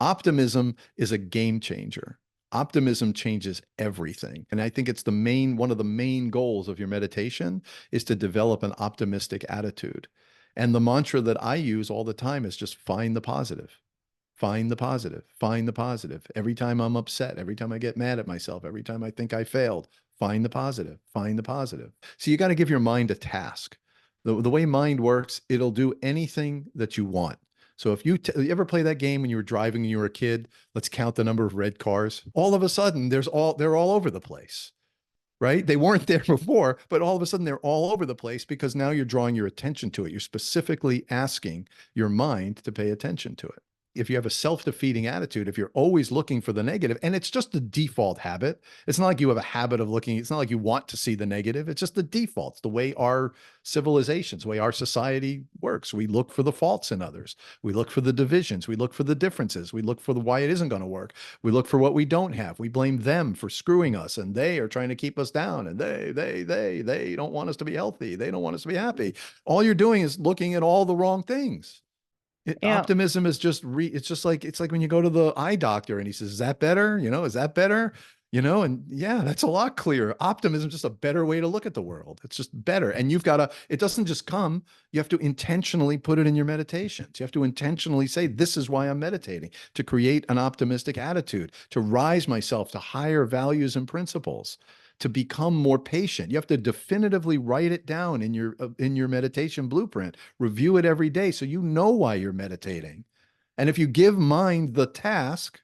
Optimism is a game changer. Optimism changes everything. And I think it's one of the main goals of your meditation is to develop an optimistic attitude. And the mantra that I use all the time is just find the positive. Find the positive, find the positive. Every time I'm upset, every time I get mad at myself, every time I think I failed, find the positive, find the positive. So you got to give your mind a task. The way mind works, it'll do anything that you want. So if you ever play that game when you were driving when you were a kid, let's count the number of red cars. All of a sudden, they're all over the place, right? They weren't there before, but all of a sudden they're all over the place because now you're drawing your attention to it. You're specifically asking your mind to pay attention to it. If you have a self-defeating attitude, if you're always looking for the negative, and it's just the default habit, it's not like you have a habit of looking, it's not like you want to see the negative, it's just the default. It's the way our civilizations, the way our society works. We look for the faults in others. We look for the divisions. We look for the differences. We look for why it isn't going to work. We look for what we don't have. We blame them for screwing us, and they are trying to keep us down, and they don't want us to be healthy. They don't want us to be happy. All you're doing is looking at all the wrong things. Yeah. Optimism is it's like when you go to the eye doctor and he says, is that better? Is that better? And yeah, that's a lot clearer. Optimism is just a better way to look at the world. It's just better. And it doesn't just come, you have to intentionally put it in your meditations. You have to intentionally say, this is why I'm meditating, to create an optimistic attitude, to rise myself to higher values and principles, to become more patient. You have to definitively write it down in your meditation blueprint, review it every day so you know why you're meditating. And if you give mind the task,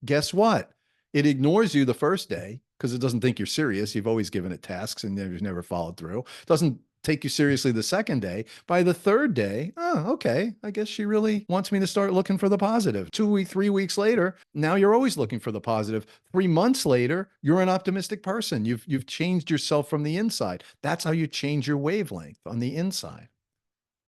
guess what? It ignores you the first day because it doesn't think you're serious. You've always given it tasks and you've never followed through. It doesn't take you seriously the second day. By the third day, oh, okay, I guess she really wants me to start looking for the positive. 3 weeks later, now you're always looking for the positive. 3 months later, you're an optimistic person. You've changed yourself from the inside. That's how you change your wavelength on the inside.